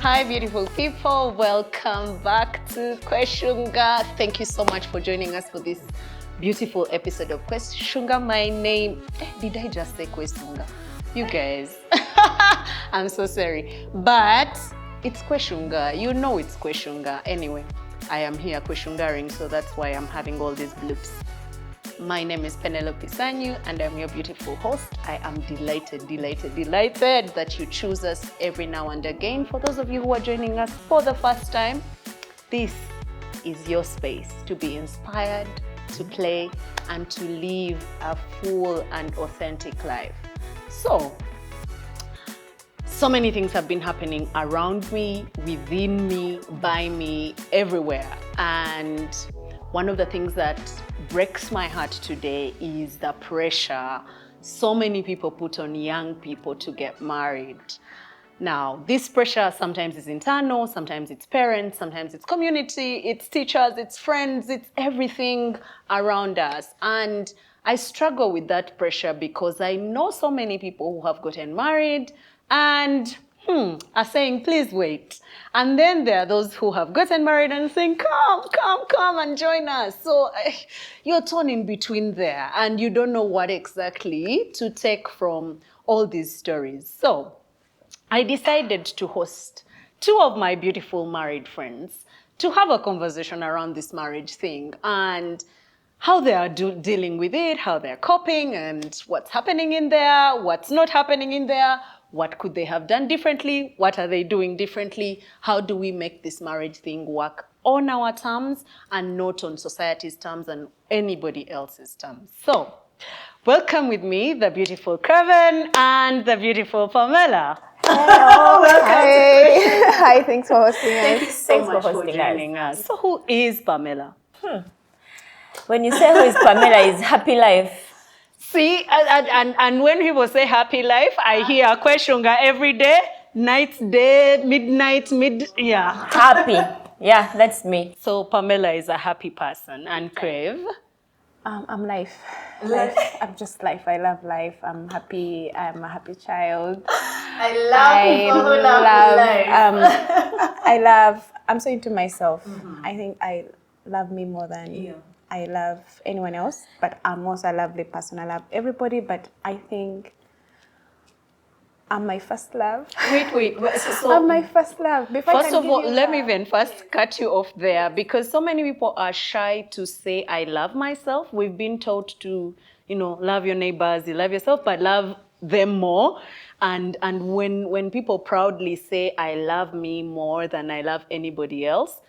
Hi, beautiful people. Welcome back to Kweshunga. Thank you so much for joining us for this beautiful episode of Kweshunga. My name... Did I just say Kweshunga? You guys. I'm so sorry. But it's Kweshunga. You know it's Kweshunga. Anyway, I am here Kweshungaring, so that's why I'm having all these bloops. My name is Penelope Sanyu, and I'm your beautiful host. I am delighted that you choose us every now and again. For those of you who are joining us for the first time, this is your space to be inspired, to play, and to live a full and authentic life. So many things have been happening around me, within me, by me, everywhere. And one of the things that breaks my heart today is the pressure so many people put on young people to get married. Now, this pressure sometimes is internal, sometimes it's parents, sometimes it's community, it's teachers, it's friends, it's everything around us. And I struggle with that pressure because I know so many people who have gotten married and are saying, please wait. And then there are those who have gotten married and saying, come and join us. So you're torn in between there and you don't know what exactly to take from all these stories. So I decided to host two of my beautiful married friends to have a conversation around this marriage thing and how they are dealing with it, how they're coping, and what's happening in there, what's not happening in there, what could they have done differently, what are they doing differently, how do we make this marriage thing work on our terms and not on society's terms and anybody else's terms. So, welcome with me the beautiful Craven and the beautiful Pamela. Hello. Welcome. Hi, thanks for hosting us. Thank you so much for joining us. So who is Pamela? When you say who is Pamela, is happy life. See, and when people say happy life, I hear Kweshunga every day, night, day, midnight, yeah. Happy. Yeah, that's me. So Pamela is a happy person and Crave? I'm life. I'm just life. I love life. I'm happy. I'm a happy child. I love people who love life. I'm so into myself. I think I love me more than I love anyone else, but I'm also a lovely person. I love everybody, but I think I'm my first love. Wait. So I'm my first love. First of all, let me even first cut you off there because so many people are shy to say, I love myself. We've been taught to, love your neighbors, you love yourself, but love them more. And when people proudly say, I love me more than I love anybody else,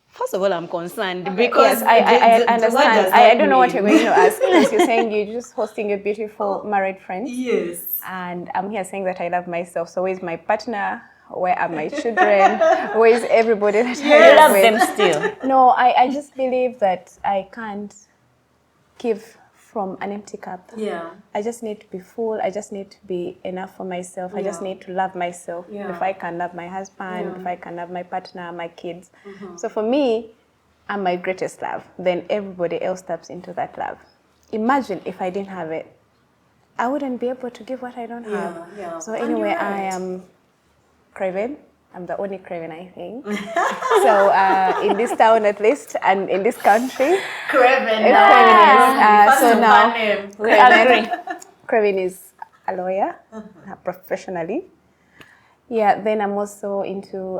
first of all, I'm concerned because I understand. I don't know what you're going to ask because you're saying you're just hosting a beautiful married friend. Yes. And I'm here saying that I love myself. So where's my partner? Where are my children? Where's everybody that I love them still? No, I just believe that I can't give from an empty cup. Yeah. I just need to be full. I just need to be enough for myself. I just need to love myself. Yeah. If I can love my husband, if I can love my partner, my kids. So for me, I'm my greatest love. Then everybody else taps into that love. Imagine if I didn't have it. I wouldn't be able to give what I don't have. Yeah. So anyway, I am Craven. I'm the only Craven, I think. So in this town at least, and in this country, Craven. So now, We agree. Craven is a lawyer, professionally. Yeah, then I'm also into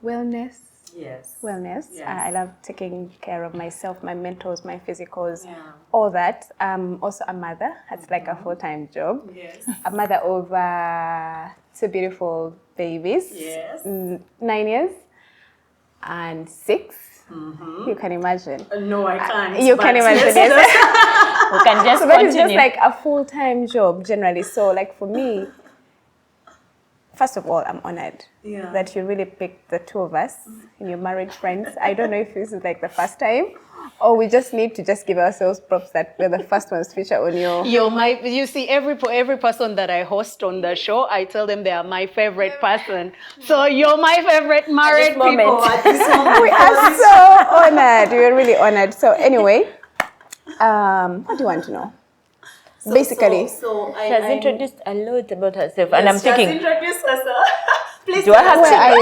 wellness. Yes. Wellness. Yes. I love taking care of myself, my mentals, my physicals, all that. I'm also a mother. It's like a full-time job. Yes. A mother of two beautiful babies. Yes. 9 years and 6. You can imagine. No, I can't. You can imagine. We can just So that continue. is just like a full-time job generally. So like for me, first of all, I'm honored that you really picked the two of us in your married friends. I don't know if this is like the first time or we just need to just give ourselves props that we're the first ones feature on your... You see, every person that I host on the show, I tell them they are my favorite person. So you're my favorite married people at this moment. We are so honored. We're really honored. So anyway, what do you want to know? Basically. She has introduced a lot about herself, and I'm she has thinking, introduced herself. Please Do I have Where are you?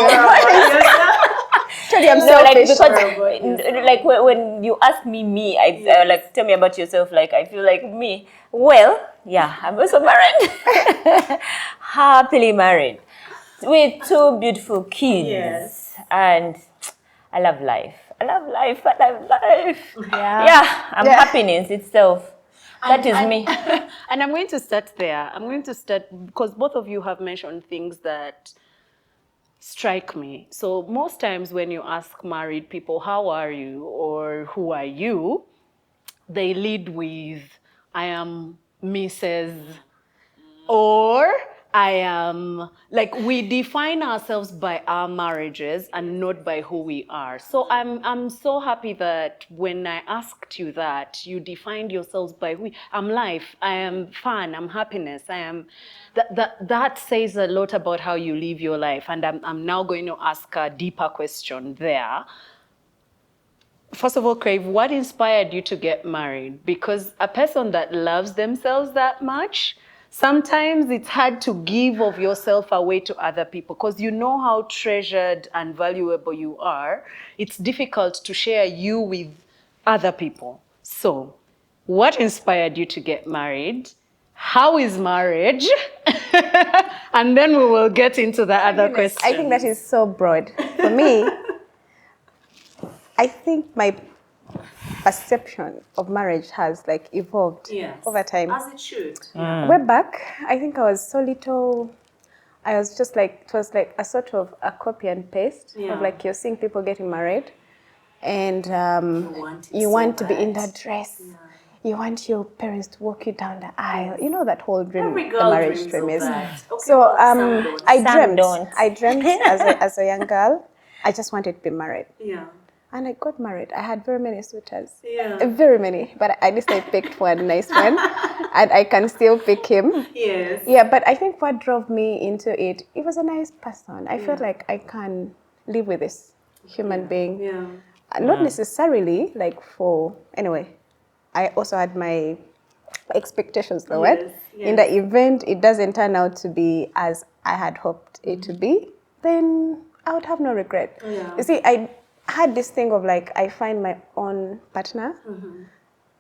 Actually, I'm no, selfish. like when you ask me, I like tell me about yourself. Like I feel like me. Well, yeah, I'm also married, happily married, with 2 beautiful kids, and I love life. I love life. I love life. Yeah, I'm happiness itself. That is me. And I'm going to start there. I'm going to start because both of you have mentioned things that strike me. So most times when you ask married people, how are you or who are you, they lead with, I am Mrs. or I am, like, we define ourselves by our marriages and not by who we are. So I'm so happy that when I asked you that, you defined yourselves by who I'm life, I am fun, I'm happiness, I am, that says a lot about how you live your life. And I'm now going to ask a deeper question there. First of all, Crave, what inspired you to get married? Because a person that loves themselves that much, sometimes it's hard to give of yourself away to other people because you know how treasured and valuable you are. It's difficult to share you with other people. So, what inspired you to get married? How is marriage? And then we will get into the other questions. I think that is so broad. For me, I think my perception of marriage has like evolved over time. As it should. Way back, I think I was so little. I was just like, it was like a sort of a copy and paste of like you're seeing people getting married, and you want to be in that dress. You want your parents to walk you down the aisle. You know that whole dream, the marriage dream is. Okay, So I dreamt Don't. as a young girl, I just wanted to be married. Yeah. And I got married. I had very many suitors. Yeah. Very many. But at least I picked one nice one. And I can still pick him. Yes. Yeah, but I think what drove me into it, it was a nice person. I felt like I can live with this human being. Yeah. Not necessarily like for, anyway, I also had my expectations lowered. In the event it doesn't turn out to be as I had hoped it to be, then I would have no regret. You see, I had this thing of like, I find my own partner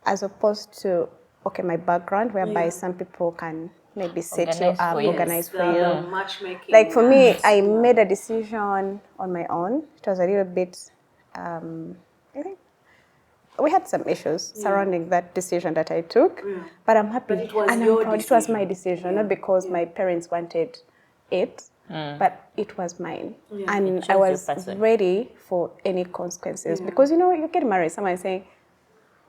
as opposed to, okay, my background, whereby some people can maybe set you up, organize for you. Matchmaking. Like for me, I made a decision on my own. It was a little bit, I think, we had some issues surrounding that decision that I took, but I'm happy. But it was and your I'm proud. It was my decision, not because my parents wanted it, but it was mine. And I was ready for any consequences because, you know, you get married, someone saying,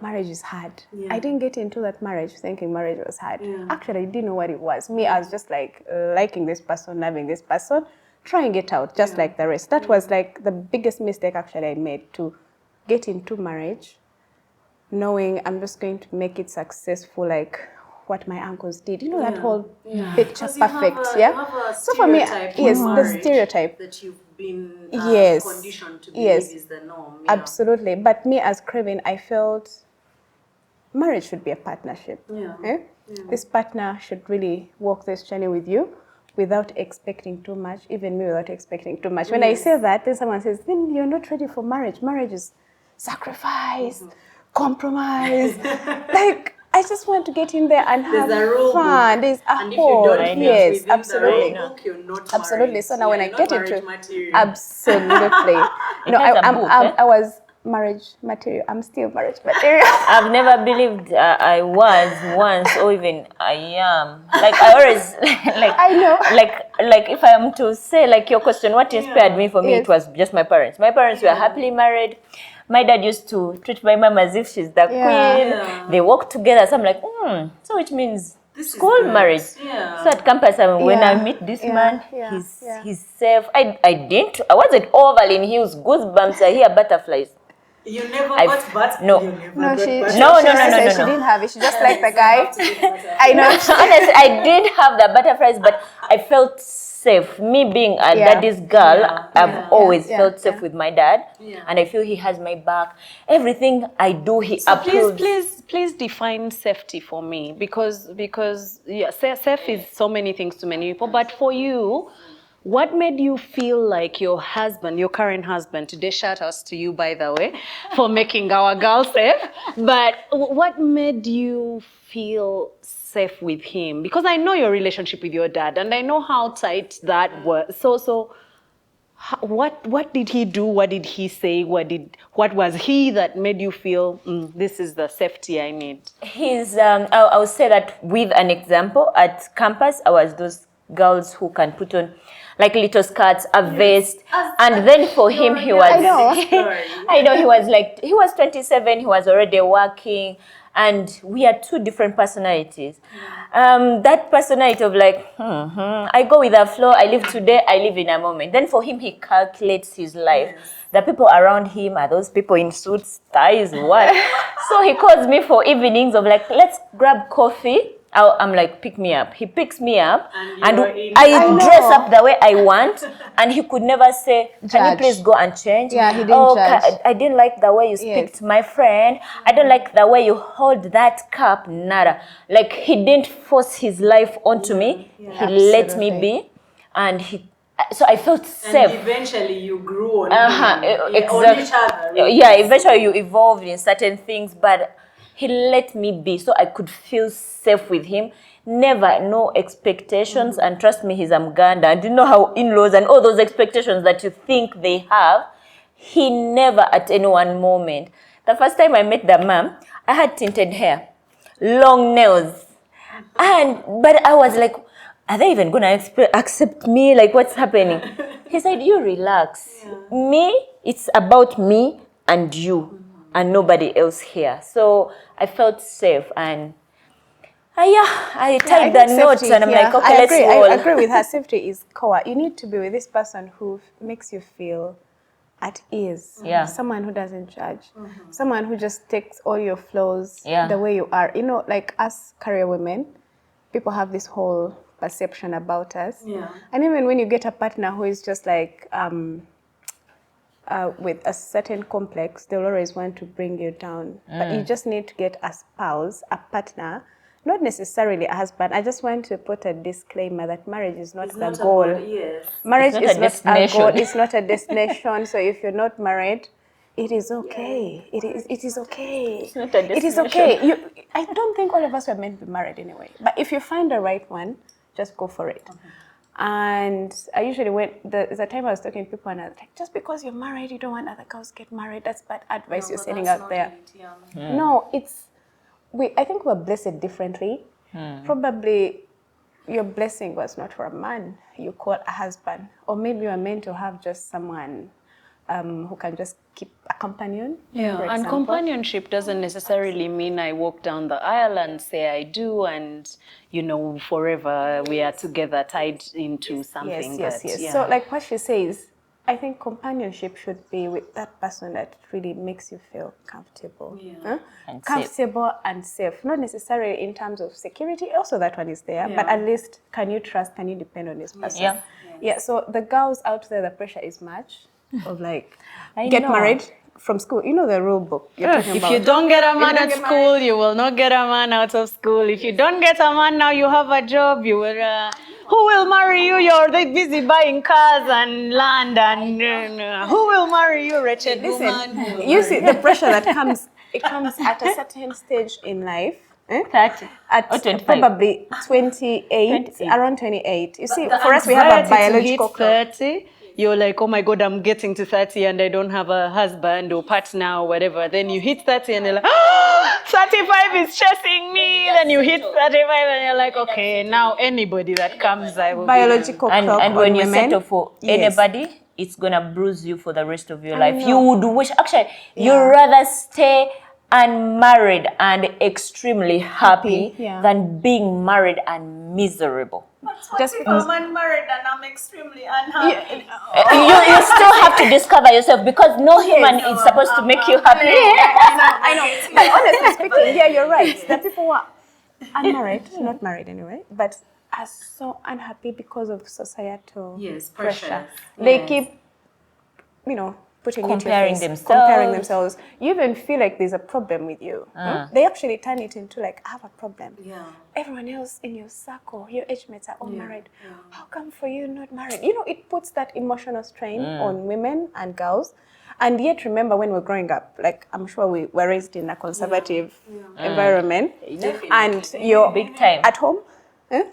marriage is hard. I didn't get into that marriage thinking marriage was hard. Actually, I didn't know what it was. Me, I was just like liking this person, loving this person, trying it out, just like the rest. That was like the biggest mistake actually I made, to get into marriage knowing I'm just going to make it successful, like what my uncles did. You know, that whole picture perfect. So for me, yes, the stereotype that you've been conditioned to believe is the norm. Absolutely. But me as Craven, I felt marriage should be a partnership. This partner should really walk this journey with you without expecting too much, even me without expecting too much. When I say that, then someone says, then you're not ready for marriage. Marriage is sacrifice, compromise. Like, I just want to get in there and have fun. There's a whole, yes, absolutely. Absolutely. So now when I get into, absolutely. No, I was marriage material. I'm still marriage material. I've never believed I was once, or even I am. Like I always like I know. Like if I am to say like your question, what inspired me, for me it was just my parents. My parents were happily married. My dad used to treat my mom as if she's the queen. They walk together. So I'm like, so it means school marriage. So at campus, when I meet this man, he's safe. I wasn't overly in heels, goosebumps. I hear butterflies. You never got butt? No. No, she didn't have it. She just liked the guy. I know. Honestly, I did have the butterflies, but I felt safe. Me being a daddy's girl, I've always felt safe with my dad, and I feel he has my back. Everything I do, he approves. Please define safety for me, because safe is so many things to many people, but for you, What made you feel like your husband, your current husband, today shout outs to you, by the way, for making our girl safe, but what made you feel safe with him? Because I know your relationship with your dad and I know how tight that was. So what did he do? What did he say? What was he that made you feel this is the safety I need? I would say that with an example at campus, I was those girls who can put on like little skirts, a vest, and then for him he was. I know. I know he was 27. He was already working, and we are two different personalities. That personality of like, I go with the flow. I live today. I live in a moment. Then for him, he calculates his life. Yes. The people around him are those people in suits, ties, what? So he calls me for evenings of like, let's grab coffee. I'm like, pick me up. He picks me up, and I dress up the way I want, and he could never say, can you please go and change? Yeah, he didn't judge. I didn't like the way you speak to my friend. I don't like the way you hold that cup. Nada. Like, he didn't force his life onto me. He let me be, and so I felt safe. And eventually you grew on, exactly. on each other. Really. Yeah, eventually you evolved in certain things, but he let me be, so I could feel safe with him. Never, no expectations, and trust me, he's Mganda. And you know how in-laws and all those expectations that you think they have, he never at any one moment. The first time I met the mom, I had tinted hair, long nails, but I was like, are they even gonna accept me? Like, what's happening? He said, you relax. Me, it's about me and you. And nobody else here. So I felt safe, and I tied the notes, and I'm like, okay, let's roll. I agree with her. Safety is core. You need to be with this person who makes you feel at ease. Yeah. Someone who doesn't judge. Someone who just takes all your flaws Yeah. the way you are. You know, like us career women, people have this whole perception about us. Yeah. And even when you get a partner who is just like with a certain complex, they'll always want to bring you down. But you just need to get a spouse, a partner, not necessarily a husband. I just want to put a disclaimer that marriage is not the goal. Marriage is not a goal. It's not a destination. So if you're not married, it is okay. It is okay. It's not a destination. It is okay. I don't think all of us were meant to be married anyway. But if you find the right one, just go for it. And I usually there's a time I was talking to people and I was like, just because you're married, you don't want other girls to get married. That's bad advice you're sending out there. No, I think we're blessed differently. Probably your blessing was not for a man you call a husband. Or maybe you're meant to have just someone who can just keep a companion. Yeah, and companionship doesn't necessarily mean I walk down the aisle and say I do, and forever we are together, tied into something. Yes. So like what she says, I think companionship should be with that person that really makes you feel comfortable. And comfortable and safe. Not necessarily in terms of security, also that one is there, but at least can you trust, can you depend on this person? Yeah, so the girls out there, the pressure is much of like, get married from school. You know the rule book you're talking about. If you don't get a man at school, you will not get a man out of school. If you don't get a man now, you have a job, you will... who will marry you? You're busy buying cars and land, and who will marry you, wretched woman? You see the pressure that comes, it comes at a certain stage in life. 30 at 25. Probably 28, around 28. You see, for us, we have a biological clock. 30, you're like, oh my God, I'm getting to 30 and I don't have a husband or partner or whatever. Then you hit 30 and you're like, oh, 35 is chasing me. Then you hit 35 and you're like, okay, now anybody that comes, I will biological be. clock. And when you settle for anybody, it's gonna bruise you for the rest of your life. You would wish, actually, you'd rather stay unmarried and extremely happy than being married and miserable. Just because I'm unmarried and I'm extremely unhappy. You still have to discover yourself, because no human is supposed to make you happy. I know. But honestly speaking, yeah, you're right. The people who are unmarried, not married anyway, but are so unhappy because of societal pressure. They keep, putting Comparing it to your face, themselves. comparing themselves. You even feel like there's a problem with you. They actually turn it into like, I have a problem. Yeah. Everyone else in your circle, your age mates are all married. How come for you not married? You know, it puts that emotional strain on women and girls. And yet, remember when we're growing up, like I'm sure we were raised in a conservative environment, and you're Big time. at home.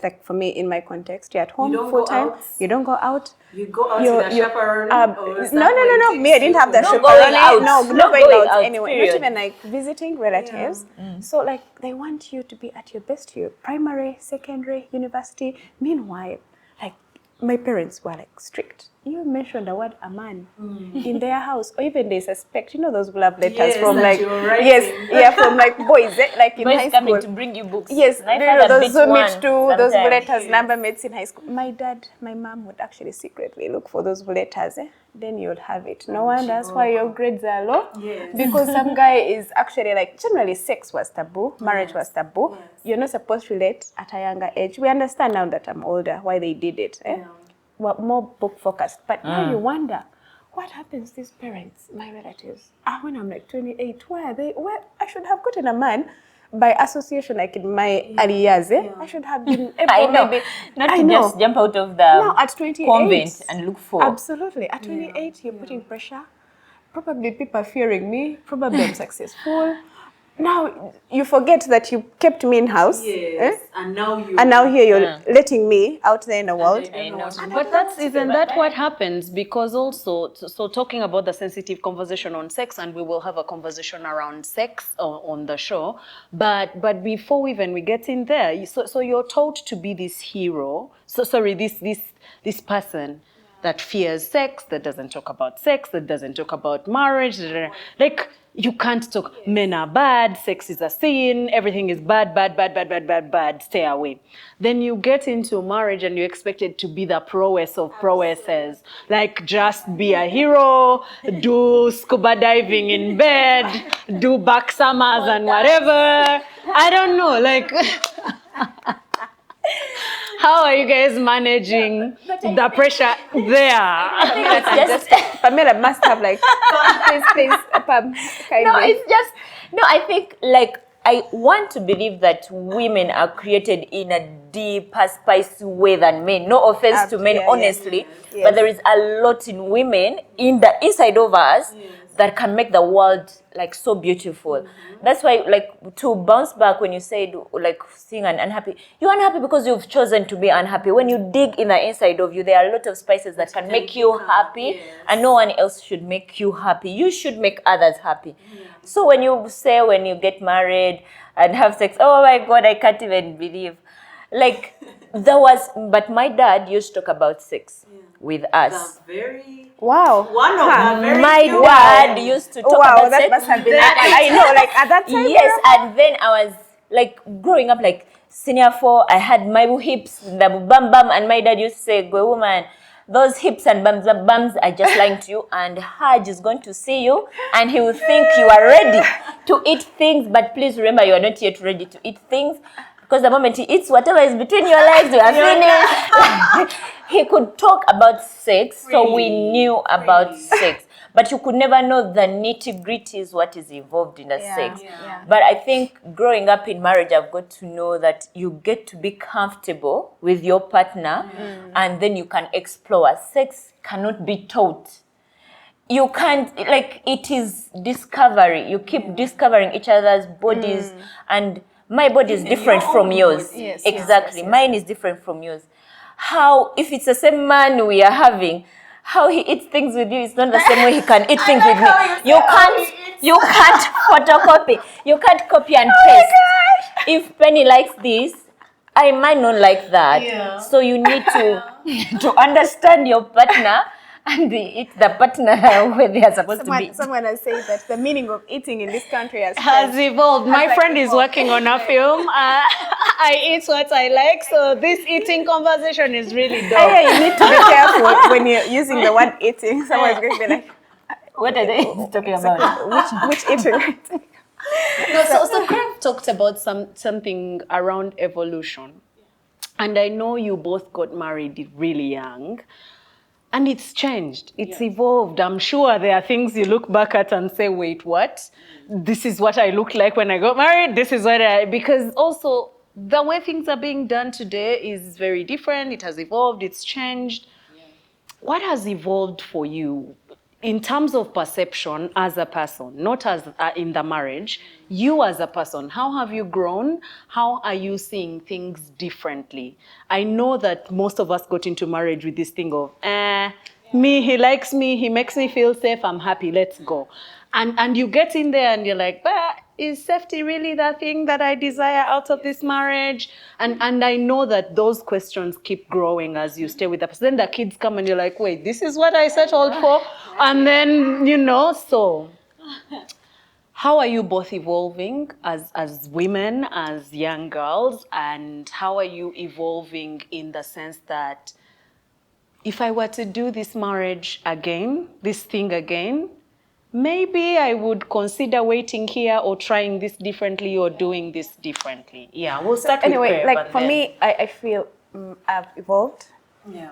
Like for me, in my context, you're at home don't full go time. out. You don't go out. You go out You're- with a you're- chaperone? or is that no. what it Me, I didn't takes have the you to- No going out. No, No not going going out out, anywhere. period. Not even like visiting relatives. So like they want you to be at your best. You primary, secondary, university. Meanwhile, like my parents were like strict. You mentioned the word a man in their house, or even they suspect. You know those love letters Yes, from that like you're writing. from like boys, like in Boys high coming school. to bring you books. Yes, My you know, father those beat Zoom one it too, those sometimes. letters, number mates in high school. My mom would actually secretly look for those letters. Then you'll have it. No wonder that's why your grades are low. Yes. Because some guy is actually like, generally sex was taboo, marriage was taboo. Yes. You're not supposed to relate at a younger age. We understand now that I'm older why they did it. We're more book focused. But now you wonder, what happens to these parents, my relatives? When I'm like 28, where are they? Where I should have gotten a man by association, like in my early years. I should have been able I know. maybe. Not I to know. just jump out of the Now at 28, convent and look for. Absolutely. At 28, you're putting pressure. Probably people are fearing me. Probably I'm successful. Now you forget that you kept me in house. Yes. And now you. And now here you're letting me out there in the world. I know. But isn't that what happens? Because also, so talking about the sensitive conversation on sex, and we will have a conversation around sex on the show. But before even we get in there, so you're taught to be this hero. So sorry, this person that fears sex, that doesn't talk about sex, that doesn't talk about marriage, like. You can't talk, men are bad, sex is a sin, everything is bad, stay away. Then you get into marriage and you're expected to be the prowess of prowesses. Like just be a hero, do scuba diving in bed, do back summers and whatever. I don't know, like... How are you guys managing the pressure there? I think it's just Pamela must have like, please, Pam, kindly. no, it's just no. I think like I want to believe that women are created in a deeper, spicy way than men. No offense to men, honestly, but there is a lot in women in the inside of us that can make the world like so beautiful. That's why, like, to bounce back when you said like seeing an unhappy, you're unhappy because you've chosen to be unhappy. When you dig in the inside of you, there are a lot of spices that can make you happy, and no one else should make you happy. You should make others happy. So when you say when you get married and have sex, oh my God, I can't even believe. Like, but my dad used to talk about sex with us. That's very. Wow. One of the very My few dad used to talk about that sex. must have been, I know, like at that time. Yes, and then I was like growing up, like senior 4, I had my hips, the bum bum, and my dad used to say, "Go woman, those hips and bums are just lying to you, and Haj is going to see you, and he will think you are ready to eat things, but please remember you are not yet ready to eat things." Because the moment he eats whatever is between your legs, you are finished. He could talk about sex, so we knew about sex. But you could never know the nitty-gritties, what is involved in the sex. But I think growing up in marriage, I've got to know that you get to be comfortable with your partner, and then you can explore. Sex cannot be taught. You can't, like, it is discovery. You keep discovering each other's bodies, and my body is different from yours. Exactly. Mine is different from yours. How, if it's the same man we are having, how he eats things with you is not the same way he can eat things with me. You can't photocopy. You can't copy and paste. If Penny likes this, I might not like that. So you need to understand your partner and eat the partner where they are supposed to be. Someone has said that the meaning of eating in this country has evolved. My friend is working on a film. I eat what I like, so this eating conversation is really dope. Yeah, you need to be careful when you're using the word eating. Someone's going to be like, what are they talking about? which eating? No, so Craig talked about something around evolution. And I know you both got married really young. And it's changed. It's evolved. I'm sure there are things you look back at and say, wait, what? This is what I looked like when I got married. This is what because also the way things are being done today is very different. It has evolved. It's changed. What has evolved for you in terms of perception as a person, not as in the marriage, you as a person? How have you grown? How are you seeing things differently? I know that most of us got into marriage with this thing of, me, he likes me, he makes me feel safe, I'm happy, let's go. And you get in there and you're like, but is safety really the thing that I desire out of this marriage? And I know that those questions keep growing as you stay with the person. Then the kids come and you're like, wait, this is what I settled for? And then, so how are you both evolving as women, as young girls? And how are you evolving in the sense that if I were to do this marriage again, this thing again, maybe I would consider waiting here or trying this differently or doing this differently. Yeah, we'll start with Anyway, Craven, like for me, I feel I've evolved. Yeah.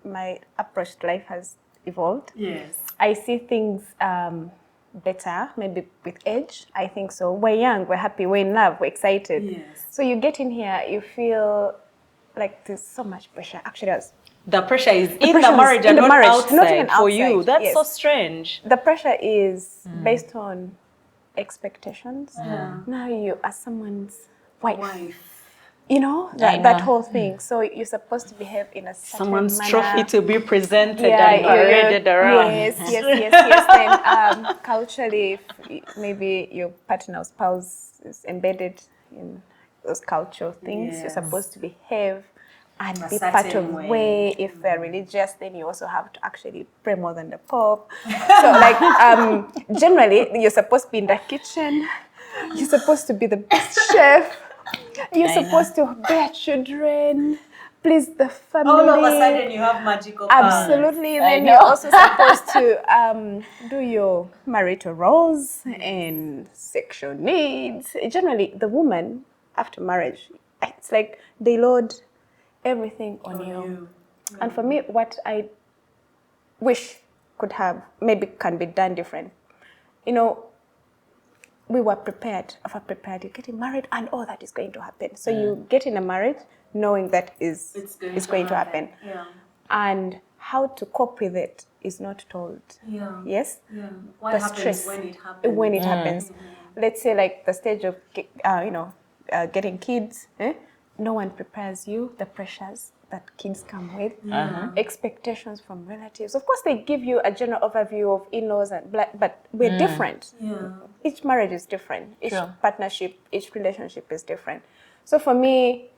My approach to life has evolved. Yes. I see things better, maybe with age. I think so. We're young, we're happy, we're in love, we're excited. Yes. So you get in here, you feel like there's so much pressure. Actually, the pressure is in pressure the is marriage in and the not marriage, outside, not even for you. outside, That's yes. so strange. the pressure is based on expectations. Yeah. Now you are someone's wife. Wife. You know, that whole thing. So you're supposed to behave in a certain Someone's manner. trophy to be presented Yeah, and paraded around. Yes. Then culturally, maybe your partner or spouse is embedded in those cultural things. You're Yes. supposed to behave and A be part certain of way. way. If they're religious, then you also have to actually pray more than the Pope. So like generally, you're supposed to be in the kitchen. You're supposed to be the best chef. You're supposed to bear children, please the family. All of a sudden you have magical powers. Absolutely. Then you're also supposed to do your marital roles and sexual needs. Generally, the woman after marriage, it's like they load everything on you. And for me, what I wish could have, maybe can be done different. We were prepared, you're getting married and all that is going to happen. So you get in a marriage knowing that it's going to happen. Yeah. And how to cope with it is not told. Yeah. Yes? Yeah. What The happens stress when it happens? when it happens. Let's say like the stage of getting kids, no one prepares you, the pressures that kids come with, expectations from relatives. Of course, they give you a general overview of in-laws, but we're different. Yeah. Each marriage is different. Each partnership, each relationship is different. So for me,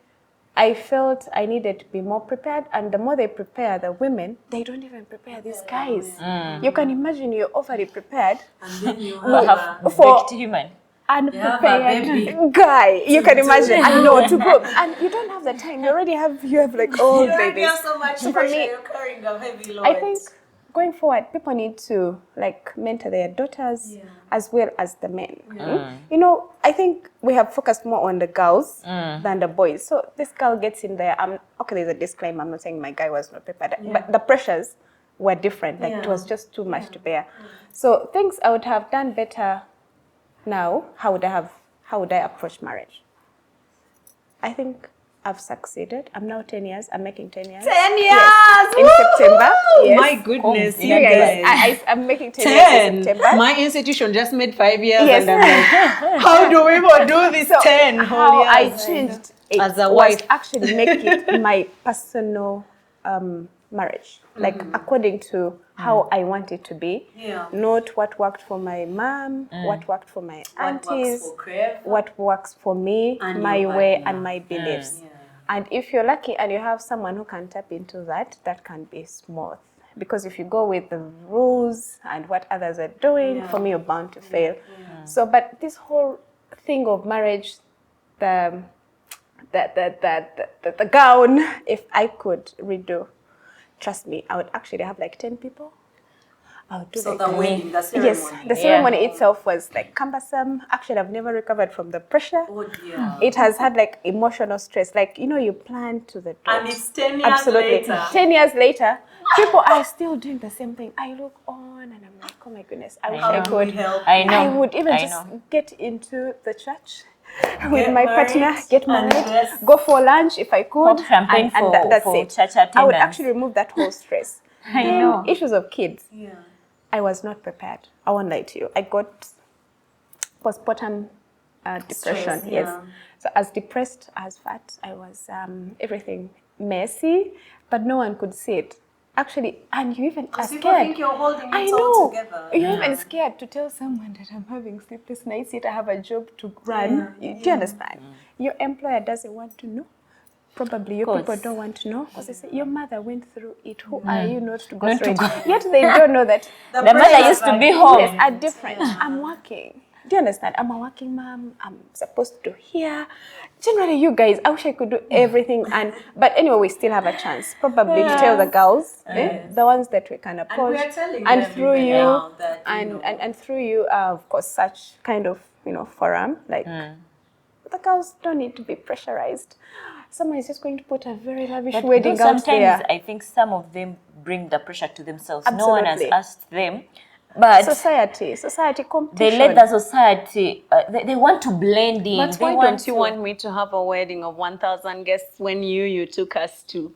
I felt I needed to be more prepared. And the more they prepare the women, they don't even prepare these guys. You can imagine you're overly prepared. And then you have for human. Unprepared guy, you can imagine. I know to go, and you don't have the time. You have like all babies. You have so much pressure. You're carrying a heavy load. I think going forward, people need to like mentor their daughters as well as the men. I think we have focused more on the girls than the boys. So this girl gets in there. Okay, there's a disclaimer. I'm not saying my guy was not prepared, but the pressures were different. Like it was just too much to bear. So things I would have done better. Now, how would I approach marriage? I think I've succeeded. I'm now 10 years. I'm making 10 years. 10 years! Yes. In September. Yes. My goodness, you Yes. guys. I'm making 10 years in September. My institution just made 5 years, Yes. and I'm like, how do we do this 10 whole How I years? changed it As a was wife. actually make it my personal marriage, like according to how I want it to be, not what worked for my mom, what worked for my aunties, what works for me, and my way and my beliefs. And if you're lucky and you have someone who can tap into that, that can be smooth. Because if you go with the rules and what others are doing, for me, you're bound to fail. So, but this whole thing of marriage, the gown, if I could redo, trust me, I would actually have like 10 people. I'll do So like the wedding, the ceremony. yes, the ceremony itself was like cumbersome. Actually, I've never recovered from the pressure. Oh dear. It has had like emotional stress. Like, you plan to the dot. And it's 10 years Absolutely. later. 10 years later, people are still doing the same thing. I look on and I'm like, oh my goodness, I wish I How do we could. help? I know. I would even I just know. get into the church with Get my married partner, get and married, dress. go for lunch if I could, Pop champagne for- that's for it. church I would attendance. actually remove that whole stress. I Then know. issues of kids. Yeah. I was not prepared. I won't lie to you. I got postpartum depression. Stress, Yes. yeah. So as depressed as fat, I was everything messy, but no one could see it. Actually, and you even are Because people scared. think you're holding it I all know. together. You're even scared to tell someone that I'm having sleepless nights, yet I have a job to run. Do you understand? Your employer doesn't want to know. Probably your people Course. don't want to know because they say your mother went through it. Who are you not to go Not through to it? Yet they don't know that The mother used to be home. yes, are different. I'm working. Do you understand? I'm a working mom. I'm supposed to hear. Generally, you guys, I wish I could do everything. But anyway, we still have a chance. Probably to tell the girls, the ones that we can approach, we are telling and them through even you, now that, and through you, of course, such kind of forum like the girls don't need to be pressurized. Someone is just going to put a very lavish But wedding though out there. sometimes I think some of them bring the pressure to themselves. No one has Absolutely. asked them, but Society they competition. let the society. They want to blend in. But they why want don't you to- want me to have a wedding of 1,000 guests when you took us to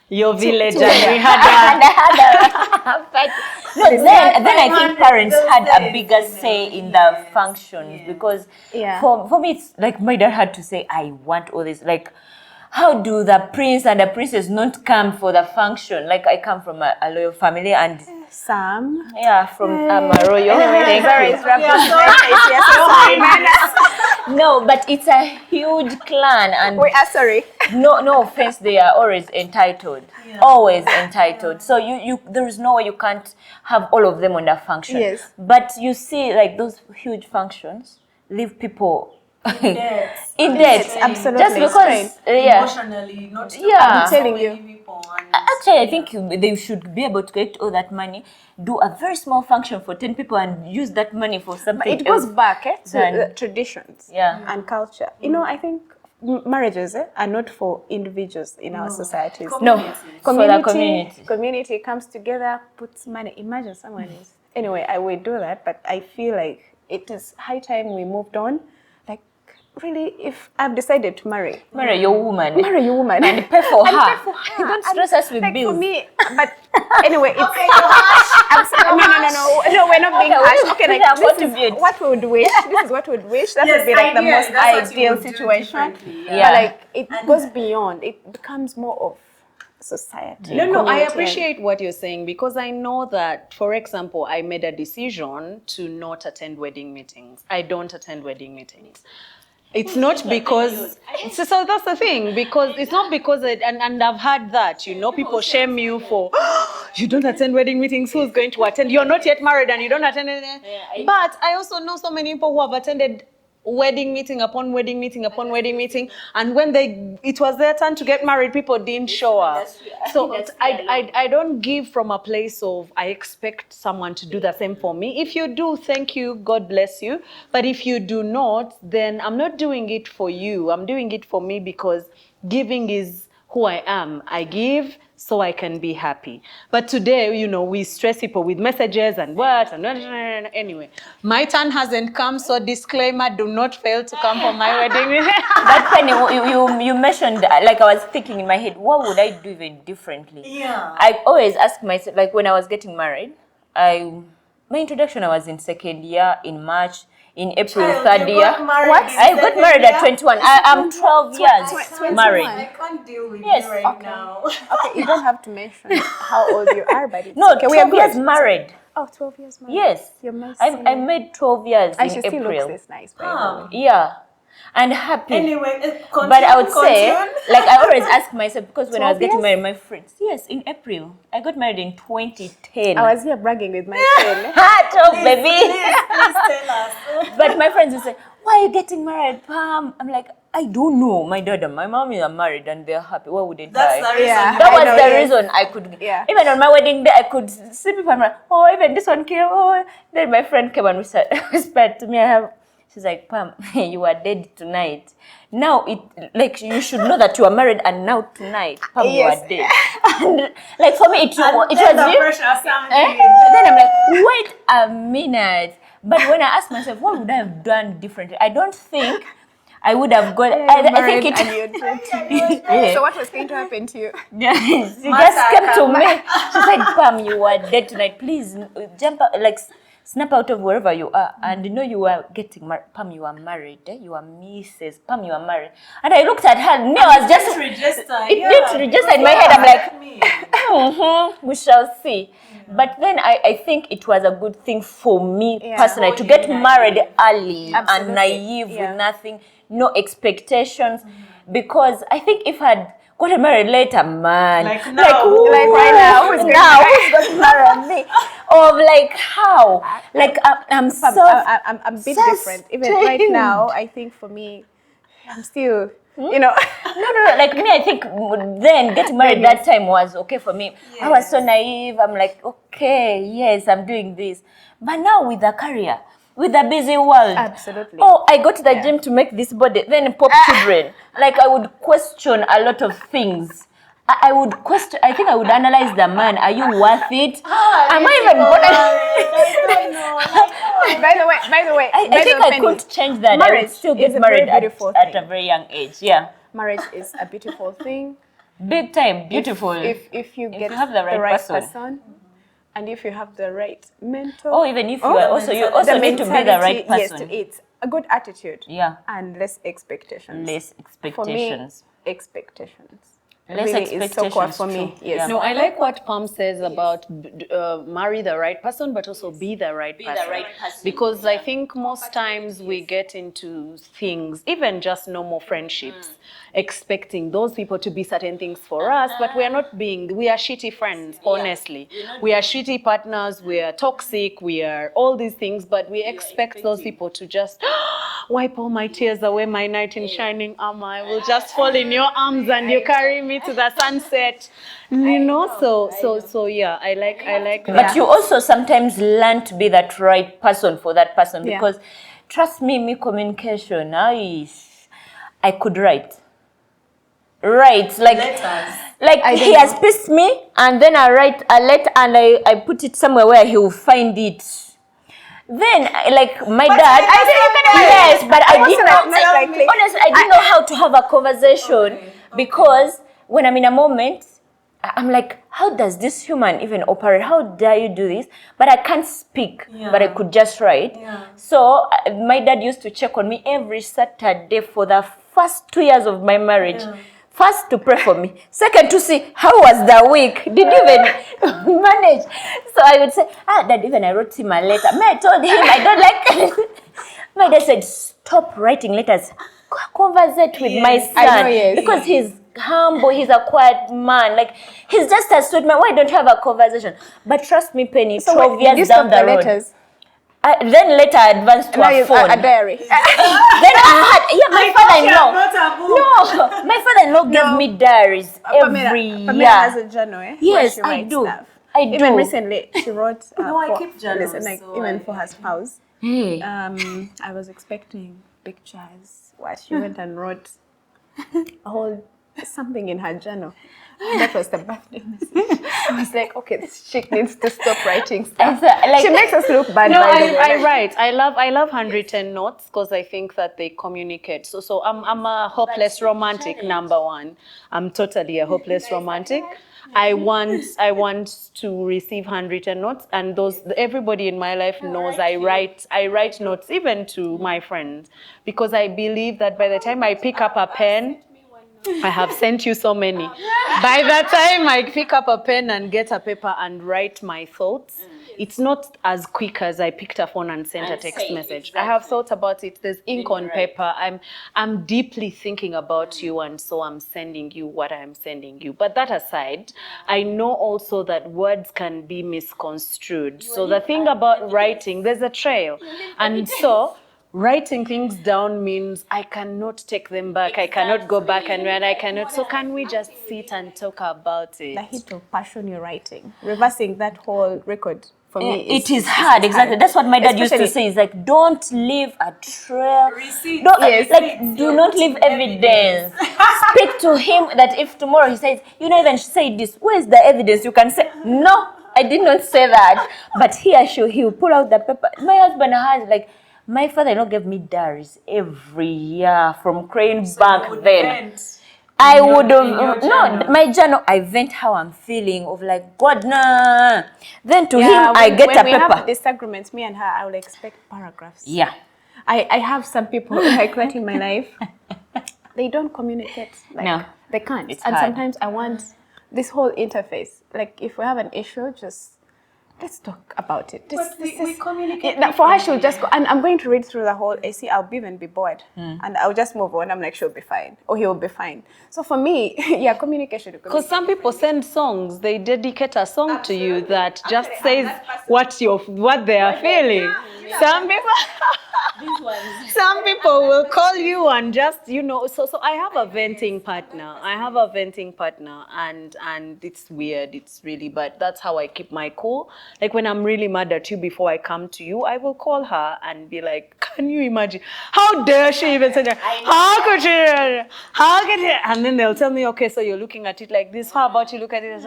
your village and we had And I had a fight. No, then I think parents those had a days, bigger say in the functions because Yeah. for me it's like my dad had to say I want all this. Like, how do the prince and the princess not come for the function? Like, I come from a loyal family and Sam. from a royal. Anyway, Thank sorry, you. it's No, but it's a huge clan and We are sorry. no offense, they are always entitled. Always entitled. So you there is no way you can't have all of them on the function. Yes. But you see, like those huge functions leave people Debt. in debt. Absolutely. Just because Emotionally, not to Yeah. harm I'm so telling many you. people and Actually, I think they should be able to get all that money, do a very small function for 10 people and use that money for something It goes else. back to Then- the traditions Yeah. and culture. I think marriages are not for individuals in our societies. No, for the community. Community comes together, puts money. Imagine someone is. Anyway, I will do that, but I feel like it is high time we moved on. Like, really, if I've decided to marry Your woman. your woman And pay for And her. pay for her. Don't stress us with like bills. for me, but anyway, it's no, we're not being Okay, harsh. we- Okay, we like have this contribute. is what we would wish. This is what we would wish. That Yes, would be like the ideas, most that's what you ideal would do situation. differently, yeah. But like it goes beyond. It becomes more of society. No, I community, and- appreciate what you're saying because I know that, for example, I made a decision to not attend wedding meetings. I don't attend wedding meetings. It's not because, so that's the thing, because it's not because, and I've heard that, people shame you for, you don't attend wedding meetings, who's going to attend? You're not yet married and you don't attend anything. But I also know so many people who have attended wedding meeting upon wedding meeting upon wedding meeting, and when it was their turn to get married, people didn't show up. So I don't give from a place of I expect someone to do the same for me. If you do, thank you, God bless you. But if you do not, then I'm not doing it for you. I'm doing it for me because giving is who I am. I give so I can be happy. But today, we stress people with messages and what, and anyway. My turn hasn't come, so disclaimer, do not fail to come for my wedding. But Penny, you mentioned, like I was thinking in my head, what would I do even differently? Yeah. I always ask myself, like when I was getting married, my introduction, I was in second year in March. In April, third year. What? I got married at 21. I'm 12 years married. I can't deal with Yes. you right now. Okay, you don't have to mention how old you are, but it's No, okay. 12 years married. Oh, 12 years married. Yes. You're my I senior. made 12 years And in she still looks April. this nice, by the way. Yeah. And happy. Anyway, But I would say, continue. like I always ask myself, because when I was 12 getting years? married, my friends, yes, in April. I got married in 2010. I was here bragging with my friend. Baby. Please tell us. But my friends would say, why are you getting married, Pam? I'm like, I don't know. My dad and my mommy are married and they're happy. Why wouldn't That's I? the reason. Yeah. That I was know, the yes. reason I could. Yeah. Even on my wedding day, I could see people. I'm like, oh, even this one came. Oh, then my friend came and whispered to me. She's like, Pam, you are dead tonight. Now like you should know that you are married, and now tonight, Pam, you Yes. are dead. And like for me, it was the new. pressure something. Then I'm like, wait a minute. But when I ask myself, what would I have done differently? I don't think I would have gone. I think it. And you're dead. Yeah. So what was going to happen to you? She just came to me. She said, Pam, you are dead tonight. Please jump out, like snap out of wherever you are. And you know you are getting married. Pam, you are married. You are Mrs. Pam, you are married. And I looked at her. Me, I was just. It didn't register in my head. I'm like, we shall see. But then I think it was a good thing for me personally to get married early and naive with nothing, no expectations. Because I think if I'd gotten married later, man, Like now. who- Like right now, who's who's going to marry me? Of like how? Like I'm so I'm a bit so different. Even right now, I think for me, I'm still, you know. No. Like me, I think then getting married that time was okay for me. I was so naive. I'm like, okay, yes, I'm doing this. But now with a career, with a busy world. Absolutely. Oh, I go to the gym to make this body, then pop children. Like I would question a lot of things. I would question, I think I would analyze the man. Are you worth it? Am I even gonna? By the way, I think I couldn't change that. I would still get married at a very young age. Yeah. Marriage is a beautiful thing. Big time, beautiful. If you get you have the right person. and if you have the right mentor. Oh, even if you are also, you also need to be the right person. Yes, it's a good attitude. Yeah. And less expectations. Less expectations. For me, expectations. Less really is so core expectations for me. too. Yes. Yeah. No, I like what Pam says about marry the right person, but also be the right person. Because I think most times we get into things, even just normal friendships, expecting those people to be certain things for us, but we are not being, we are shitty friends, honestly. We are shitty partners, we are toxic, we are all these things, but we expect those people to just wipe all my tears away, my knight in shining armor. I will just fall in your arms and you carry me to the sunset. You know, so yeah, I like But you also sometimes learn to be that right person for that person because trust me, communication, I could write. Right, like he has pissed me, and then I write a letter and I put it somewhere where he will find it. Then, like my dad, yes, but I didn't know. Honestly, I didn't know how to have a conversation because when I'm in a moment, I'm like, how does this human even operate? How dare you do this? But I can't speak, but I could just write. So my dad used to check on me every Saturday for the first 2 years of my marriage. First, to pray for me. Second, to see how was the week. Did you even manage? So I would say, Dad, even I wrote him a letter. I told him I don't like it. My dad said, stop writing letters. Conversate with my son. Because he's humble, he's a quiet man. Like, he's just a sweet man. Why don't you have a conversation? But trust me, Penny, 12 years down the road. Letters? Then later I advanced to a phone. A diary. Then I had, my father-in-law. No, my father-in-law gave me diaries every year. Pamela has a journal, yes, I do. Stuff. I do. Even recently, she wrote. I keep journals. Even for her spouse. Hey. I was expecting pictures. She went and wrote a whole something in her journal. That was the birthday message. I was like, okay, this chick needs to stop writing stuff. She makes us look bad. No, I write. I love handwritten notes because I think that they communicate. So I'm a hopeless romantic, number one. I'm totally a hopeless romantic. I want to receive handwritten notes, and everybody in my life knows I write notes even to my friends because I believe that by the time I pick up a pen, I have sent you so many. By the time I pick up a pen and get a paper and write my thoughts, it's not as quick as I picked a phone and sent a text message. I have thought about it. There's ink on paper. I'm deeply thinking about you, and so I'm sending you what I'm sending you. But that aside, I know also that words can be misconstrued. So the thing about writing, there's a trail. And so writing things down means I cannot take them back. I cannot go back and when I cannot. So can we just sit and talk about it? The heat of passion you're writing, reversing that whole record for me. It is hard, exactly. That's what my dad used to say. Is like, don't leave a trail. Do not leave evidence. Speak to him that if tomorrow he says, you don't even say this, where's the evidence? You can say, no, I did not say that. But he will pull out the paper. My husband has like, my father-in-law gave me diaries every year from Craven back then. I would have, no, my journal, I vent how I'm feeling of like, God, nah. Then to him, I get a paper. When we have disagreements, me and her, I will expect paragraphs. Yeah. I have some people like that in my life. They don't communicate. Like, no. They can't. It's and hard. Sometimes I want this whole interface. Like, if we have an issue, just let's talk about it. We communicate. For her, she'll just go, and I'm going to read through the whole essay. I'll even be bored, and I'll just move on. I'm like, she'll be fine, or he'll be fine. So for me, communication. Because some people send songs, they dedicate a song to you that just says what they are feeling. Some people. Some people will call you and just, so I have a venting partner. And it's weird. It's really, but that's how I keep my cool. Like when I'm really mad at you before I come to you, I will call her and be like, can you imagine? How dare she even say that? How could she? And then they'll tell me, okay, so you're looking at it like this. How about you look at it?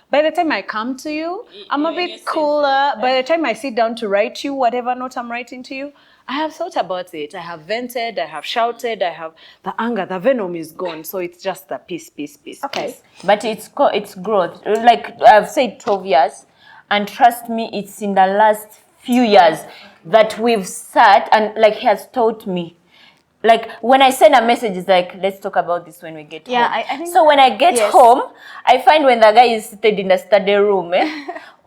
By the time I come to you, I'm a bit cooler. By the time I sit down to write you, whatever note I'm writing to you, I have thought about it. I have vented, I have shouted, I have the anger, the venom is gone. So it's just the peace. Okay. But it's growth. Like I've said 12 years, and trust me, it's in the last few years that we've sat and like he has taught me. Like when I send a message, it's like, let's talk about this when we get home. I think so when I get home, I find when the guy is seated in the study room,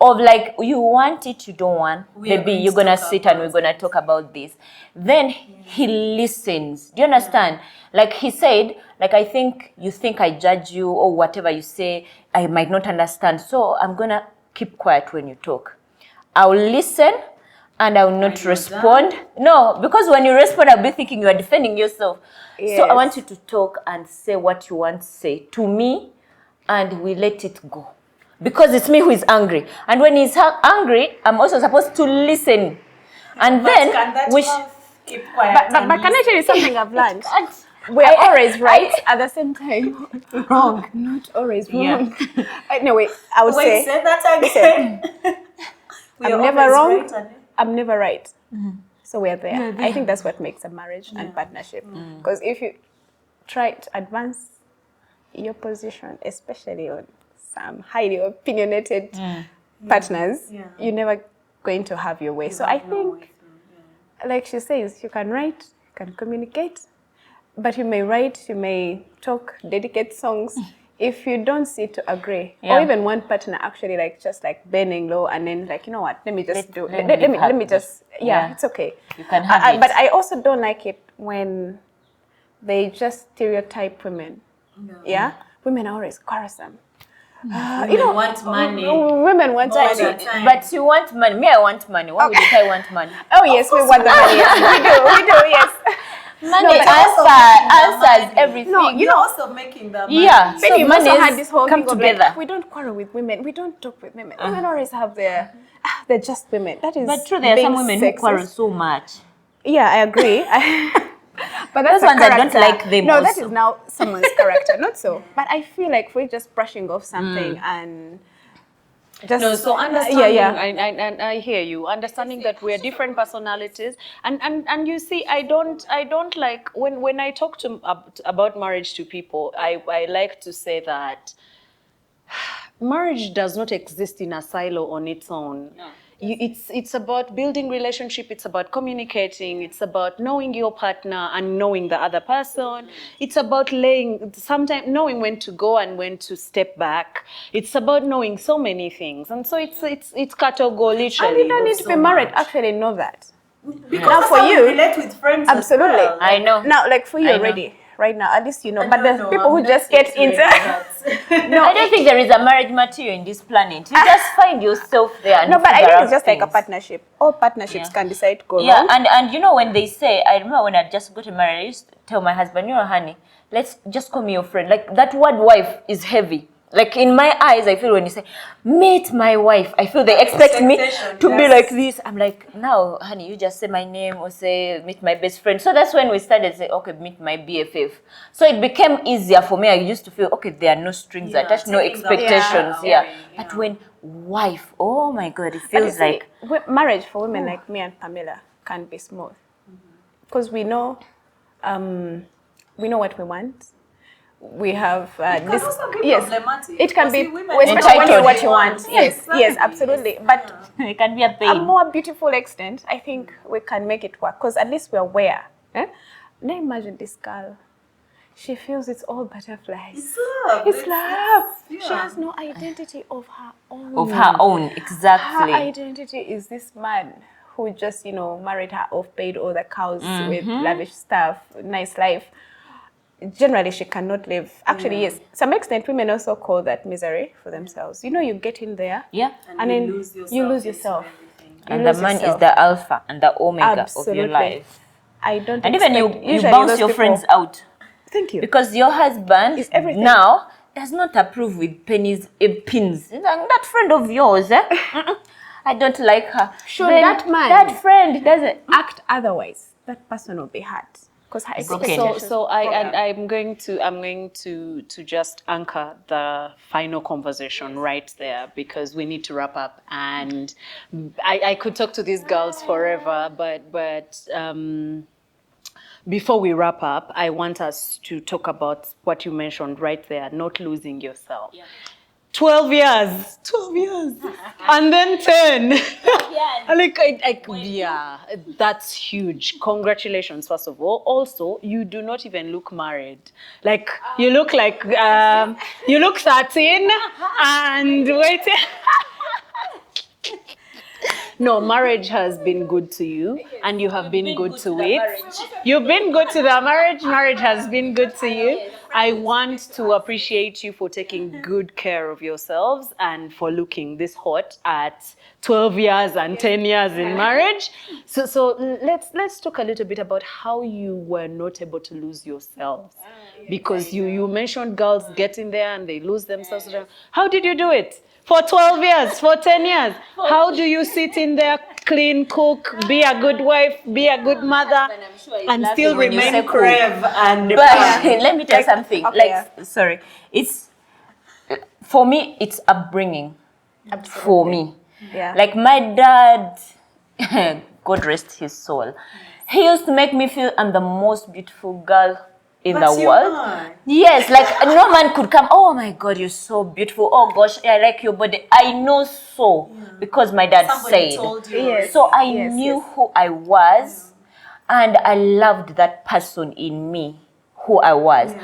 of like, you want it, you don't want, maybe you're going to sit and we're going to talk about this. Then he listens. Do you understand? Like he said, like, I think you think I judge you or whatever you say, I might not understand. So I'm going to keep quiet when you talk. I'll listen. And I will not respond. No, because when you respond, I'll be thinking you are defending yourself. Yes. So I want you to talk and say what you want to say to me, and we let it go. Because it's me who is angry. And when he's angry, I'm also supposed to listen. And then keep quiet. But can I tell you something I've learned? We're always right at the same time. Wrong. Not always wrong. Yeah. Anyway, I would say that again. I'm never wrong. I'm never right. So we're there. I think that's what makes a marriage and partnership. Because if you try to advance your position, especially on some highly opinionated partners, you're never going to have your way. So I think, like she says, you can write, you can communicate, but you may write, you may talk, dedicate songs. If you don't see to agree, or even one partner actually like just like bending low and then like, you know what, let me just it's okay. You can have it. But I also don't like it when they just stereotype women. Yeah, women are always quarrelsome. Women want money. Women want money. But you want money. Me, I want money. Why would I want money? Oh yes, we want the money. We do. Yes. Money answers everything. No, you're also making the money. Yeah, so so money also had this whole come thing together. Like, we don't quarrel with women. We don't talk with women. Women always have they're just women. That is. But true, there are some women who quarrel so much. Yeah, I agree. But that's those ones I don't like them. No, also. that is now someone's character, not so. But I feel like we're just brushing off something and. So understanding, and I hear you, understanding that we're different personalities, and you see, I don't like when I talk about marriage to people, I like to say that marriage does not exist in a silo on its own. No. It's about building relationship, it's about communicating, it's about knowing your partner and knowing the other person. It's about sometimes knowing when to go and when to step back. It's about knowing so many things. And so it's category literally. And you don't need to be married, actually know that. Because now for you relate with friends. Absolutely. As well. I know. Now like for you already. right now. At least you know. I But don't the know, people who I'm just not get into No, I don't think there is a marriage material in this planet. You just find yourself there. And no, but I figure think out it's just like a things. partnership. All partnerships Yeah. can decide to go Yeah, wrong. and you know when they say, I remember when I just got married, I used to tell my husband, you know, honey, let's just call me your friend. Like that word wife is heavy. Like in my eyes, I feel when you say, meet my wife, I feel they expect me to be like this. I'm like, no, honey, you just say my name or say, meet my best friend. So that's when we started say, okay, meet my BFF. So it became easier for me. I used to feel, okay, there are no strings attached, no expectations. But when wife, oh my God, it But you feels see, like, marriage for women like me and Pamela can be smooth because we know what we want. We have this. also be Yes, problematic, it can be, because women especially when you know what you want. want. Yes, Exactly. yes, absolutely. But it can be a a pain. more beautiful extent, I think we can make it work because at least we're aware. Eh? Now imagine this girl. She feels it's all butterflies. It's love. It's love. Yeah. She has no identity of her own. Of her own, Her exactly. identity is this man who just, married her off, paid all the cows with lavish stuff, nice life. Generally, she cannot live. Actually, yes, some extent, women also call that misery for themselves. You get in there, Yeah. and then you lose yourself. And the man is the alpha and the omega of your life. I don't. And even you usually bounce those your people- friends out. Thank you. Because your husband Is everything. now does not approve with pennies, pins. That friend of yours, I don't like her. Should Then that man- that friend doesn't. Act otherwise, that person will be hurt because her expectations. So I'm going to just anchor the final conversation right there because we need to wrap up, and I could talk to these girls forever, but before we wrap up, I want us to talk about what you mentioned right there, not losing yourself. Yeah. 12 years, and then 10. Yeah, that's huge. Congratulations, first of all. Also, you do not even look married. Like, you look like, you look 13 and waiting. No, marriage has been good to you, and you have been good to it. You've been good to the marriage. Marriage has been good to you. I want to appreciate you for taking good care of yourselves and for looking this hot at 12 years and 10 years in marriage. So let's talk a little bit about how you were not able to lose yourselves. Because you mentioned girls getting there and they lose themselves. How did you do it? For 12 years, for 10 years. How do you sit in there, clean, cook, be a good wife, be a good mother, and still remain Crave and But let me tell you something. okay, Sorry. It's, for me, it's upbringing. For me. Yeah. Like my dad, God rest his soul, he used to make me feel I'm the most beautiful girl in the world. Yes, like no man could come, oh my God, you're so beautiful. Oh gosh, I like your body. I know so because my dad said. Yes. So I knew who I was and I loved that person in me, who I was.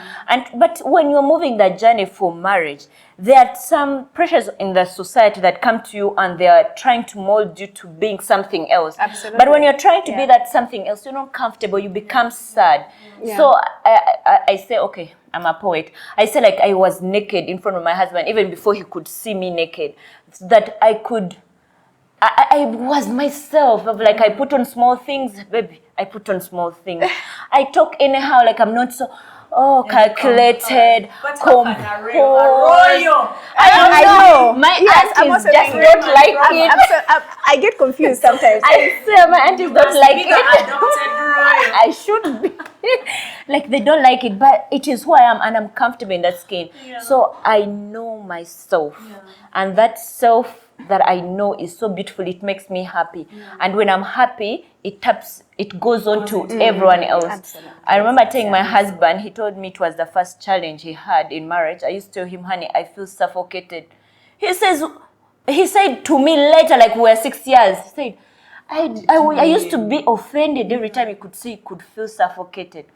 But when you're moving that journey for marriage, there are some pressures in the society that come to you and they are trying to mold you to being something else. Absolutely. But when you're trying to be that something else, you're not comfortable, you become sad. So I say, okay, I'm a poet. I say like I was naked in front of my husband even before he could see me naked. That I was myself. Like I put on small things, baby. I put on small things. I talk anyhow, like I'm not so calculated, composed. I know. My aunties just don't like it. I get confused sometimes. I say my aunties don't like it. I should be. Like they don't like it, but it is who I am and I'm comfortable in that skin. So I know myself. And that self that I know is so beautiful, it makes me happy. And when I'm happy, it goes on to everyone else. Absolutely. I remember telling my husband, he told me it was the first challenge he had in marriage. I used to tell him, honey, I feel suffocated. He said to me later, like we were 6 years, he said, I used to be offended every time he could say he could feel suffocated.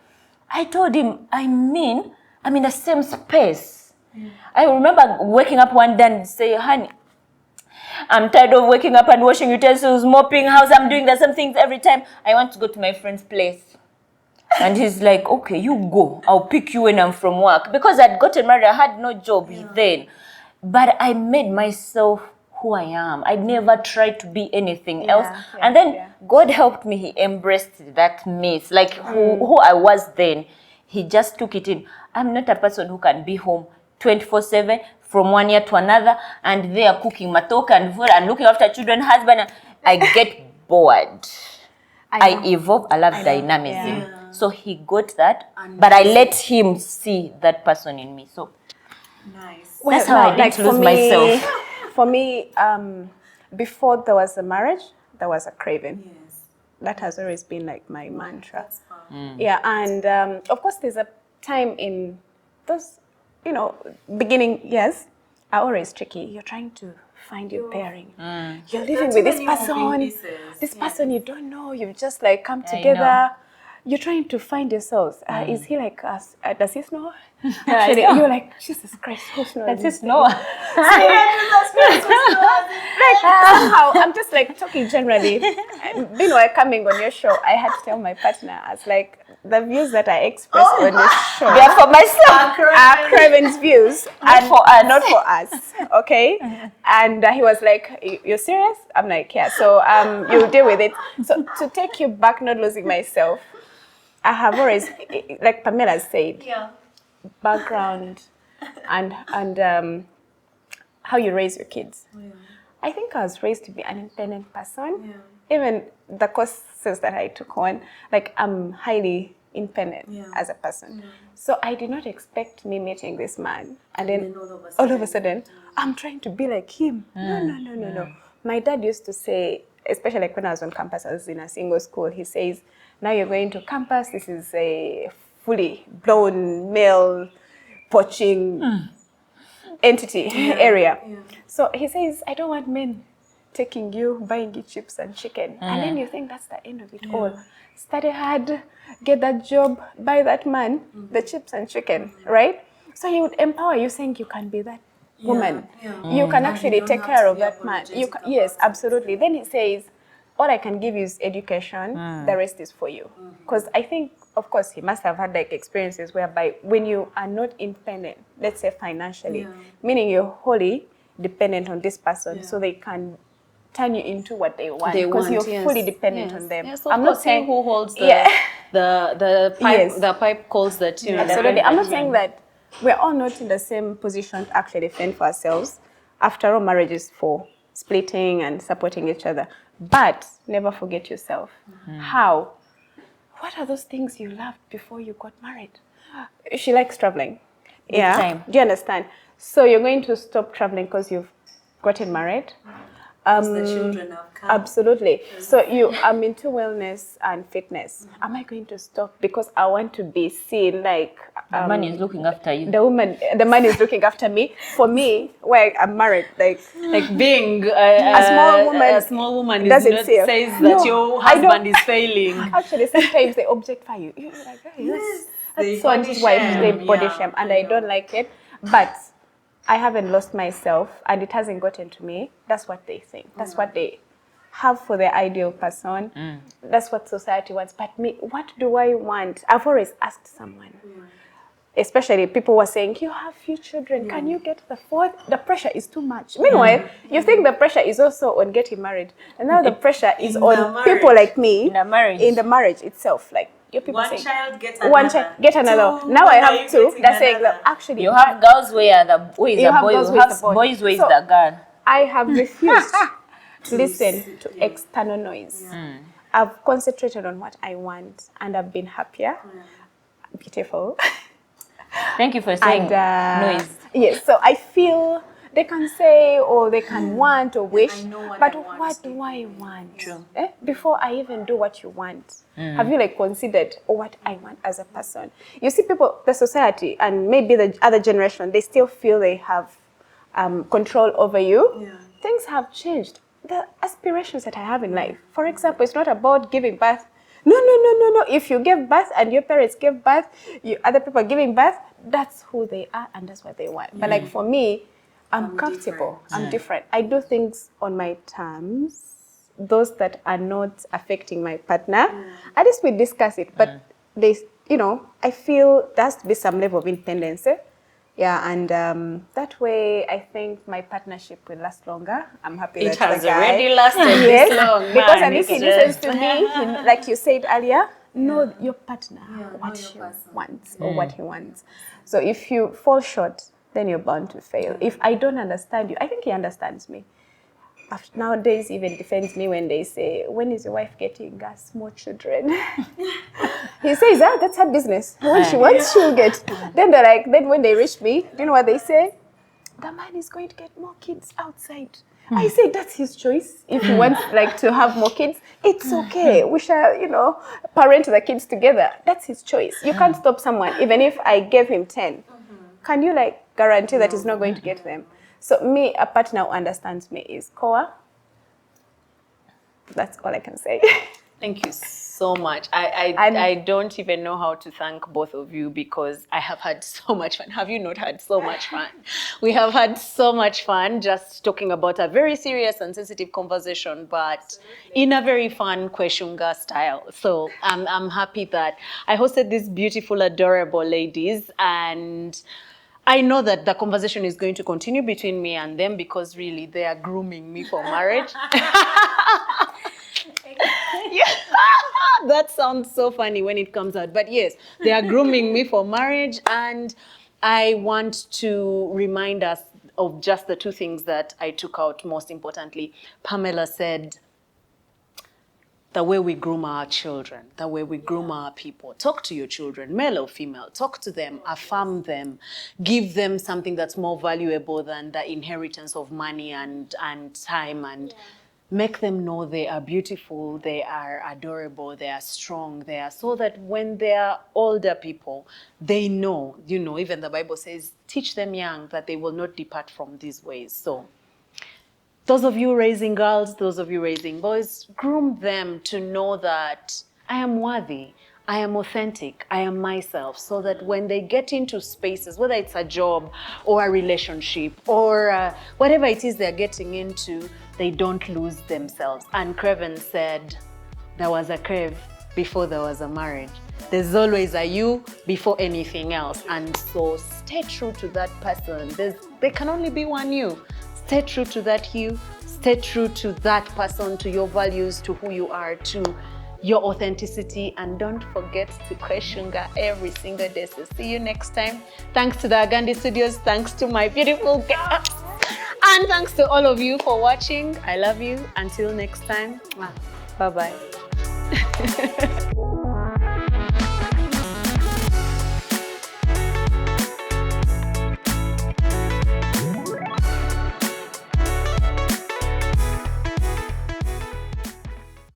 I told him, I'm in the same space. I remember waking up one day and say, honey, I'm tired of waking up and washing utensils, mopping house. I'm doing the same things every time. I want to go to my friend's place. And he's like, okay, you go. I'll pick you when I'm from work. Because I'd gotten married, I had no job then. But I made myself who I am. I never tried to be anything else. And then God helped me. He embraced that myth. Like who I was then, he just took it in. I'm not a person who can be home 24/7 from one year to another and they are cooking matoke and food and looking after children, husband. I get bored. I evolve. I love dynamism. So he got that, but I let him see that person in me. So Nice. Well, that's how I didn't lose myself. For me, before there was a marriage, there was a craving. Yes. That has always been like my mantra. That's powerful. Yeah, and of course, there's a time in those, beginning years are always tricky. You're trying to find your pairing. You're living with this person. This person you don't know. You've just like come together. You're trying to find yourselves. Is he like us? Does he snore? Actually, you're like, Jesus Christ, who snores? Does he snore? Somehow, I'm just like talking generally. Meanwhile, coming on your show, I had to tell my partner, I was like, the views that I express on this show, They are for myself. are Craven's views, and not for us. Okay? And he was like, "You're serious?" I'm like, "Yeah." So you deal with it. So to take you back, not losing myself, I have always, like Pamela said, background and how you raise your kids. I think I was raised to be an independent person. Even the courses that I took on, like I'm highly independent as a person. So I did not expect me meeting this man and then all of a sudden I'm trying to be like him. No. My dad used to say, especially like when I was on campus, I was in a single school, he says, now you're going to campus, this is a fully blown male poaching entity area. So he says, I don't want men taking you, buying you chips and chicken. And then you think that's the end of it all. Study hard, get that job, buy that man the chips and chicken, right? So he would empower you, saying you can be that woman. You can actually take care of that man. Yes, absolutely. Then he says, all I can give you is education, the rest is for you. Because I think, of course, he must have had like experiences whereby when you are not independent, let's say financially, meaning you're wholly dependent on this person, so they can turn you into what they want because you're fully dependent on them. Yes, I'm not saying who holds the pipe, the pipe calls the tune. Absolutely. I'm not saying that we're all not in the same position to actually fend for ourselves. After all, marriage is for splitting and supporting each other. But never forget yourself. How? What are those things you loved before you got married? She likes traveling. Time. Do you understand? So you're going to stop traveling because you've gotten married? The children have come. Absolutely. So I'm into wellness and fitness. Am I going to stop because I want to be seen like The man is looking after you. the man is looking after me? For me, where I'm married, like being a small woman doesn't say that your husband is failing. Actually, sometimes they objectify you. You're like, yes, that's someone's wife. They body shame, and I don't like it. But I haven't lost myself, and it hasn't gotten to me. That's what they think. That's what they have for their ideal person. That's what society wants. But me, what do I want? I've always asked someone, especially people were saying, you have few children. Can you get the fourth? The pressure is too much. Meanwhile, you think the pressure is also on getting married. And now the pressure is on people like me in the marriage itself. Like, One child, get another. Two, now I have two. That's saying that actually you have girls where the boy is the boy, you have boys where is the girl. I have refused to listen to external noise. I've concentrated on what I want, and I've been happier. Beautiful. Thank you for saying noise. Yes, so I feel they can say or they can want or wish, but what do I want? True. Before I even do what you want, have you like considered what I want as a person? You see, people, the society, and maybe the other generation, they still feel they have control over you. Things have changed. The aspirations that I have in life, for example, it's not about giving birth. No. If you give birth and your parents give birth, other people are giving birth, that's who they are and that's what they want. But like for me, I'm comfortable. I'm different. I do things on my terms, those that are not affecting my partner. At least we discuss it, but they, you know, I feel there has to be some level of independence. Yeah, and that way I think my partnership will last longer. I'm happy It that has the guy, already lasted yes, this long, because man. at least he It's listens just- to me. Like you said earlier, know your partner, what she wants or what he wants. So if you fall short, then you're bound to fail. If I don't understand you, I think he understands me. Nowadays, even defends me when they say, "When is your wife getting small children?" He says, that's her business. When she wants, she'll get. Then they're like, then when they reach me, do you know what they say? The man is going to get more kids outside. I say that's his choice. If he wants like to have more kids, it's okay. We shall, you know, parent the kids together. That's his choice. You can't stop someone, even if I gave him 10. Can you like guarantee that he's not going to get them? So me, a partner who understands me is Koa. That's all I can say. Thank you so much. And- I don't even know how to thank both of you because I have had so much fun. Have you not had so much fun? We have had so much fun just talking about a very serious and sensitive conversation, but in a very fun Kweshunga style. So I'm happy that I hosted these beautiful, adorable ladies, and I know that the conversation is going to continue between me and them because really they are grooming me for marriage. Yeah. That sounds so funny when it comes out. But yes, they are grooming me for marriage. And I want to remind us of just the two things that I took out most importantly. Pamela said, the way we groom our children, the way we groom our people. Talk to your children, male or female. Talk to them, affirm them, give them something that's more valuable than the inheritance of money and time, and make them know they are beautiful, they are adorable, they are strong, they are, so that when they are older people, they know, you know, even the Bible says, teach them young that they will not depart from these ways. So those of you raising girls, those of you raising boys, groom them to know that I am worthy, I am authentic, I am myself, so that when they get into spaces, whether it's a job or a relationship or whatever it is they're getting into, they don't lose themselves. And Craven said, there was a Crave before there was a marriage. There's always a you before anything else. And so stay true to that person. There can only be one you. Stay true to that you. Stay true to that person, to your values, to who you are, to your authenticity. And don't forget to Kweshunga every single day. So see you next time. Thanks to the Agandi Studios. Thanks to my beautiful guests. And thanks to all of you for watching. I love you. Until next time. Bye-bye.